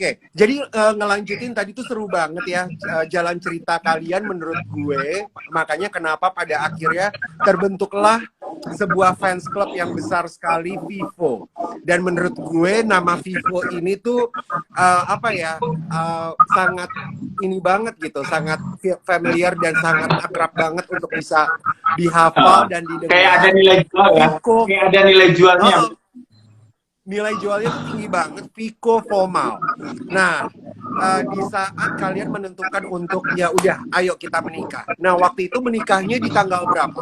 Oke, jadi ngelanjutin tadi tuh seru banget ya jalan cerita kalian menurut gue. Makanya kenapa pada akhirnya terbentuklah sebuah fans club yang besar sekali, Vivo. Dan menurut gue nama Vivo ini tuh apa ya, sangat ini banget gitu, sangat familiar dan sangat akrab banget untuk bisa dihafal dan didengar. Kayak ada nilai jual ya, kayak ada nilai jualnya. Nilai jualnya tuh tinggi banget, Vico Formal. Nah, di saat kalian menentukan untuk ya udah, ayo kita menikah. Nah, waktu itu menikahnya di tanggal berapa?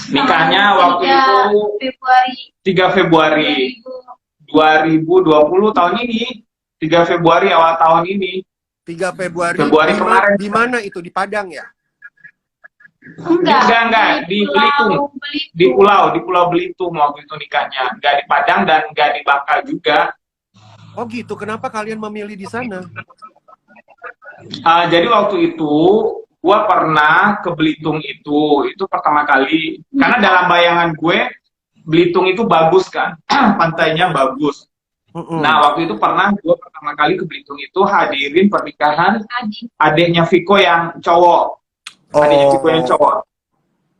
Nikahnya waktu itu Februari 3 Februari 2020 tahun ini. 3 Februari awal tahun ini. 3 Februari kemarin. Di mana itu? Di Padang ya? Enggak, di Belitung. Di Pulau Belitung waktu itu nikahnya. Enggak di Padang dan enggak di Bangka juga. Oh gitu, kenapa kalian memilih di sana? Jadi waktu itu gua pernah ke Belitung itu pertama kali. Karena dalam bayangan gue Belitung itu bagus kan, pantainya bagus. Nah waktu itu pernah gue pertama kali ke Belitung itu hadirin pernikahan adiknya Viko yang cowok. Adiknya Viko yang cowok.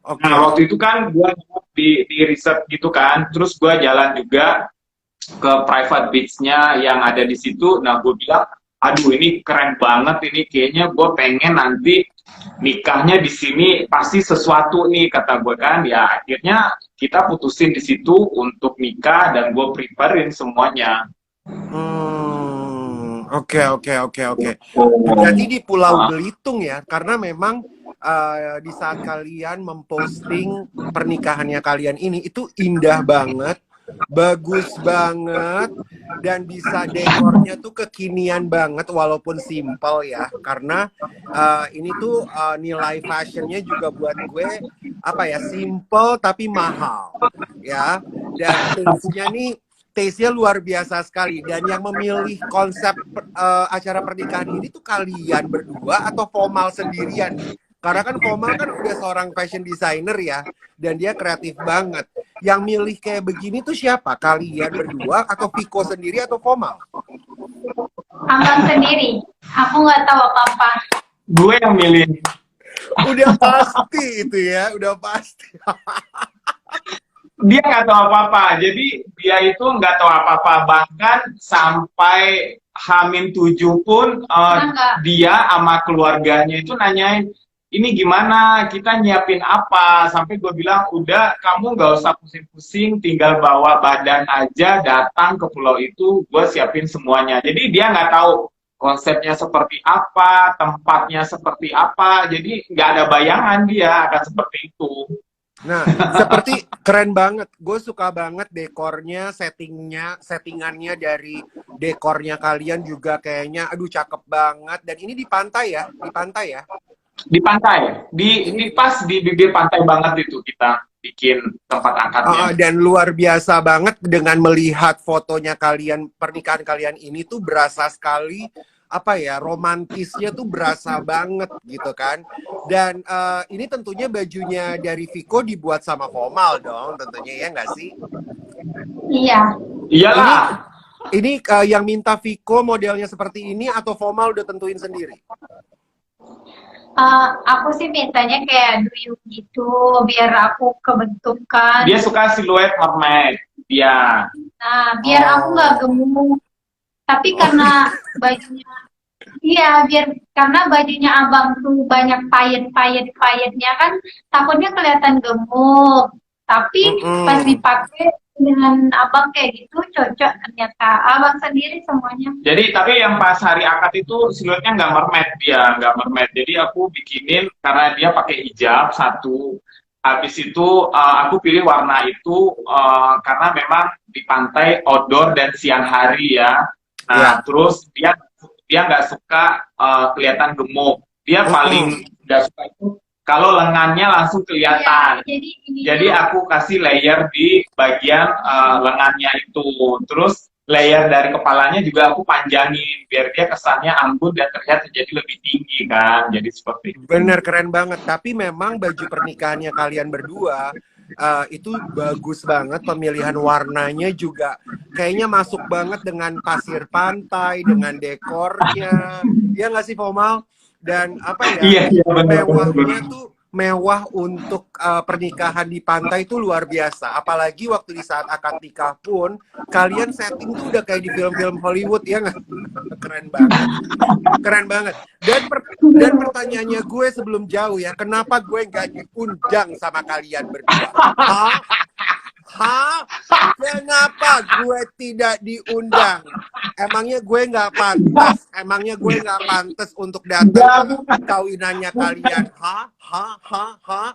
Okay. Nah waktu itu kan gue di riset gitu kan, terus gue jalan juga ke private beach-nya yang ada di situ. Nah gue bilang, aduh ini keren banget ini, kayaknya gue pengen nanti nikahnya di sini pasti sesuatu nih, kata gue kan. Ya akhirnya kita putusin di situ untuk nikah dan gue preparein semuanya. Oke. Jadi di Pulau Belitung ya, karena memang di saat kalian memposting pernikahannya kalian ini itu indah banget, bagus banget, dan bisa dekornya tuh kekinian banget walaupun simple ya, karena ini tuh nilai fashionnya juga buat gue apa ya, simple tapi mahal ya, dan taste-nya luar biasa sekali. Dan yang memilih konsep acara pernikahan ini tuh kalian berdua atau Formal sendirian? Karena kan Formal kan udah seorang fashion designer ya, dan dia kreatif banget. Yang milih kayak begini tuh siapa? Kalian berdua atau Viko sendiri atau Formal? Abang sendiri. Aku nggak tahu apa-apa. Gue yang milih. Udah pasti itu ya, udah pasti. Dia nggak tahu apa-apa, jadi dia itu nggak tahu apa-apa, bahkan sampai H-7 pun dia sama keluarganya itu nanyain, ini gimana, kita nyiapin apa, sampai gue bilang, udah kamu nggak usah pusing-pusing, tinggal bawa badan aja, datang ke pulau itu, gue siapin semuanya. Jadi dia nggak tahu konsepnya seperti apa, tempatnya seperti apa, jadi nggak ada bayangan dia akan seperti itu. Nah, seperti keren banget. Gue suka banget dekornya, settingannya dari dekornya kalian juga kayaknya, aduh cakep banget. Dan ini di pantai ya, di pantai ya? Di pantai, di pas di bibir pantai banget itu kita bikin tempat angkatnya. Dan luar biasa banget dengan melihat fotonya kalian, pernikahan kalian ini tuh berasa sekali apa ya, romantisnya tuh berasa banget gitu kan. Dan ini tentunya bajunya dari Viko dibuat sama Formal dong tentunya, ya nggak sih? Iya. Iyalah. Ini yang minta Viko modelnya seperti ini atau Formal udah tentuin sendiri? Aku sih mintanya kayak duyung gitu, biar aku kebentukan. Dia suka siluet mermaid. Iya. Nah, biar aku nggak gemuk. Tapi karena bajunya, iya, karena bajunya abang tuh banyak payet-payetnya kan, takutnya kelihatan gemuk. Tapi pas dipakai dengan abang kayak gitu cocok ternyata. Abang sendiri semuanya. Jadi tapi yang pas hari akad itu siluetnya nggak mermaid, dia nggak mermaid. Jadi aku bikinin karena dia pakai hijab satu. Habis itu aku pilih warna itu karena memang di pantai outdoor dan siang hari ya. Nah terus dia nggak suka kelihatan gemuk. Dia paling nggak suka itu kalau lengannya langsung kelihatan. Jadi aku kasih layer di bagian lengannya itu. Terus layer dari kepalanya juga aku panjangin biar dia kesannya anggun dan terlihat jadi lebih tinggi kan. Jadi seperti itu. Bener, keren banget. Tapi memang baju pernikahannya kalian berdua itu bagus banget, pemilihan warnanya juga kayaknya masuk banget dengan pasir pantai, dengan dekornya, ya nggak sih Fomal? Dan apa ya, Iya, iya, benar, benar, mewahnya benar. tuh mewah untuk pernikahan di pantai itu luar biasa. Apalagi waktu di saat akad nikah pun kalian setting tuh udah kayak di film-film Hollywood ya nggak? Keren banget, keren banget. Dan pertanyaannya gue sebelum jauh ya, kenapa gue nggak diundang sama kalian berdua? Hah? Hah? Kenapa gue tidak diundang? Emangnya gue nggak pantas? Emangnya gue nggak pantas untuk datang ke kawinannya kalian? Hah? Hah? Hah? Hah?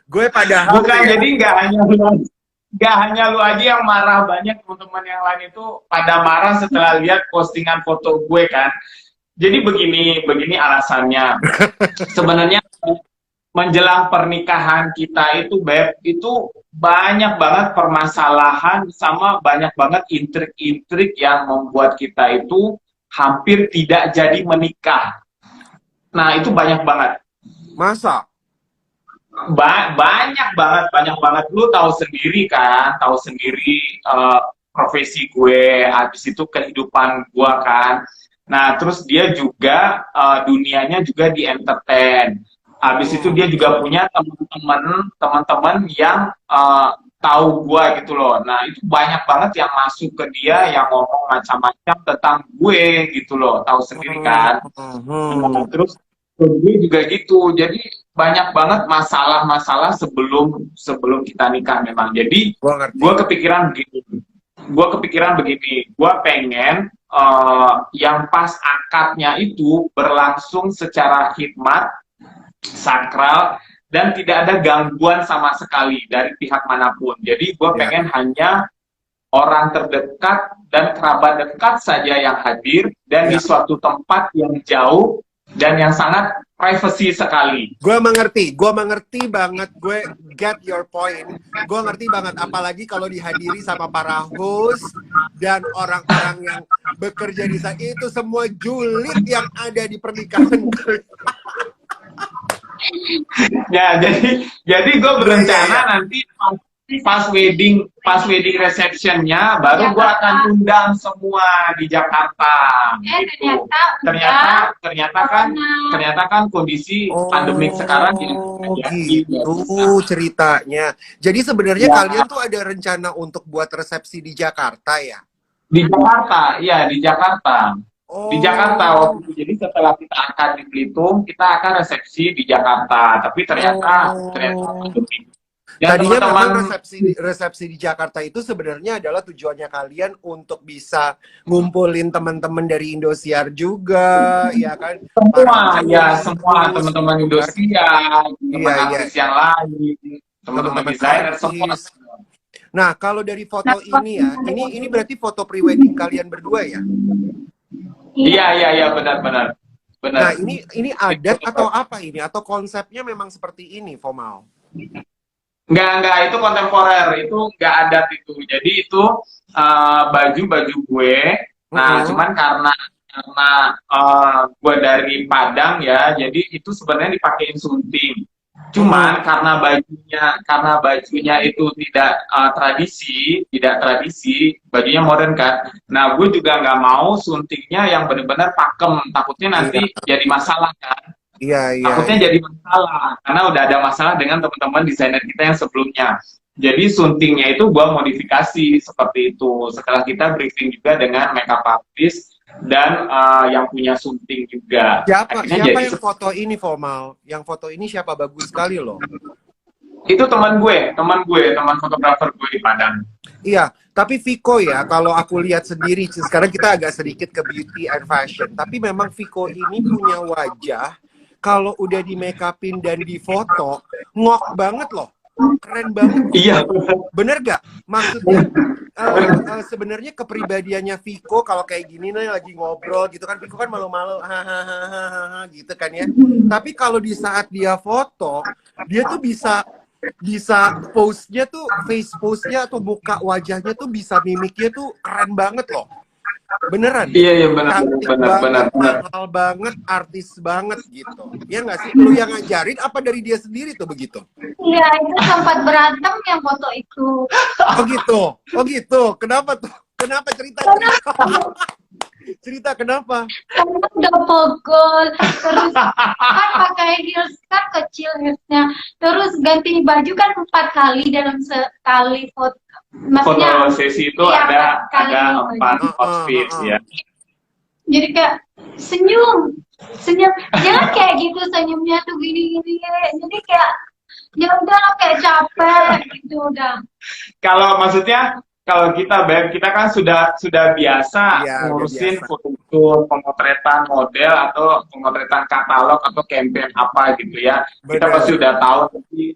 Gue padahal Bukan, ya, jadi nggak hanya lu aja yang marah, banyak teman-teman yang lain itu pada marah setelah lihat postingan foto gue kan. Jadi begini alasannya. Sebenarnya menjelang pernikahan kita itu, Beb, itu banyak banget permasalahan sama banyak banget intrik-intrik yang membuat kita itu hampir tidak jadi menikah. Nah, itu banyak banget. masa? Banyak banget. Lu tahu sendiri kan, tahu sendiri profesi gue, habis itu kehidupan gue kan. Nah, terus dia juga dunianya juga di entertain. Habis itu dia juga punya teman-teman yang tahu gue gitu loh. Nah, itu banyak banget yang masuk ke dia, yang ngomong macam-macam tentang gue gitu loh, tahu sendiri kan. Nah, terus gue juga gitu. Jadi banyak banget masalah-masalah sebelum kita nikah memang. Jadi Gue ngerti. gue kepikiran begini, gue pengen yang pas akadnya itu berlangsung secara khidmat, sakral, dan tidak ada gangguan sama sekali dari pihak manapun. Jadi gue pengen hanya orang terdekat dan kerabat dekat saja yang hadir, dan di suatu tempat yang jauh dan yang sangat privacy sekali. Gue mengerti banget, gue get your point. Gue ngerti banget, apalagi kalau dihadiri sama para host dan orang-orang yang bekerja di sana, itu semua julid yang ada di pernikahan. Ya, jadi gue berencana nanti pas wedding receptionnya baru gue akan undang semua di Jakarta. Gitu. Ternyata kan kondisi pandemik sekarang gitu ceritanya. Jadi sebenarnya kalian tuh ada rencana untuk buat resepsi di Jakarta ya? Di Jakarta, iya di Jakarta. Di Jakarta waktu itu. Jadi setelah kita akan di Belitung, kita akan resepsi di Jakarta. Tapi ternyata ya, tadinya memang resepsi di Jakarta itu sebenarnya adalah tujuannya kalian untuk bisa ngumpulin teman-teman dari Indosiar juga, ya kan? Semua teman-teman Indosiar, teman artis yang lain, teman-teman desainer, semua. Nah, kalau dari foto ini ya, ini berarti foto pre-wedding kalian berdua ya? Iya, benar. Nah, ini adat atau apa ini? Atau konsepnya memang seperti ini, Fomal? Enggak, itu kontemporer, itu enggak adat itu. Jadi itu baju gue. Nah, cuman karena gue dari Padang ya, jadi itu sebenarnya dipakein sunting. Cuman karena bajunya itu tidak tradisi, bajunya modern kan. Nah, gue juga nggak mau suntingnya yang benar-benar pakem, takutnya nanti jadi masalah kan. Takutnya jadi masalah karena udah ada masalah dengan teman-teman desainer kita yang sebelumnya. Jadi suntingnya itu gue modifikasi seperti itu. Setelah kita briefing juga dengan makeup artist dan yang punya sunting juga. Siapa yang foto ini, Fomal? Yang foto ini siapa? Bagus sekali loh. Itu teman fotografer gue di Padang. Iya, tapi Viko ya, kalau aku lihat sendiri, sekarang kita agak sedikit ke beauty and fashion, tapi memang Viko ini punya wajah, kalau udah di make upin dan di foto, ngok banget loh. Keren banget. Iya. Bener gak? Maksudnya sebenarnya kepribadiannya Viko kalau kayak gini nih lagi ngobrol gitu kan, Viko kan malu-malu hahaha gitu kan ya. Tapi kalau di saat dia foto, dia tuh bisa pose-nya tuh, face pose-nya atau muka wajahnya tuh bisa mimiknya tuh keren banget loh. Beneran. Iya benar Cantik benar banget, benar. mahal banget, artis banget gitu. Ya nggak sih? Lu yang ngajarin apa dari dia sendiri tuh begitu? Iya, itu sempat berantem yang foto itu. Oh gitu. Oh gitu. Kenapa tuh? Kenapa cerita? Cerita kenapa? Karena udah pegel, terus kan pakai heels kan kecil heelsnya, terus ganti baju kan 4 kali dalam sekali foto. Maksudnya, Foto sesi itu iya, ada 4 baju. outfit ya. Jadi kayak senyum, jangan kayak gitu senyumnya tuh gini-gini. Jadi kayak ya udah kayak capek gitu udah. Kalau maksudnya kalau kita Beb, kita kan sudah biasa Iya, udah ngurusin biasa. foto pemotretan model atau pemotretan katalog atau campaign apa gitu ya. Kita Bener. pasti udah tahu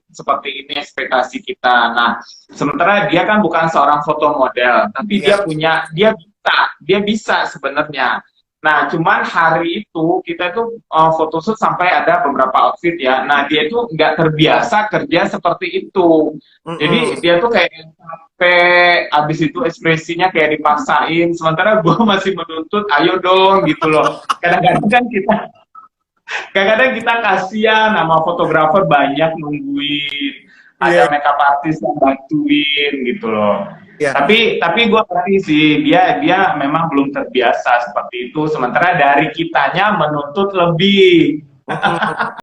seperti ini ekspektasi kita. Nah, sementara dia kan bukan seorang foto model, tapi Iya. dia bisa sebenarnya. Nah, cuman hari itu kita itu photoshoot sampai ada beberapa outfit ya. Nah, dia itu nggak terbiasa kerja seperti itu. Jadi dia tuh kayak sampai abis itu ekspresinya kayak dipaksain. Sementara gue masih menuntut, ayo dong gitu loh. Kadang-kadang kita kasihan sama fotografer banyak nungguin. Ada Iya. makeup artist yang bantuin gitu loh. Iya. Tapi gue ngerti sih dia memang belum terbiasa seperti itu. Sementara dari kitanya menuntut lebih.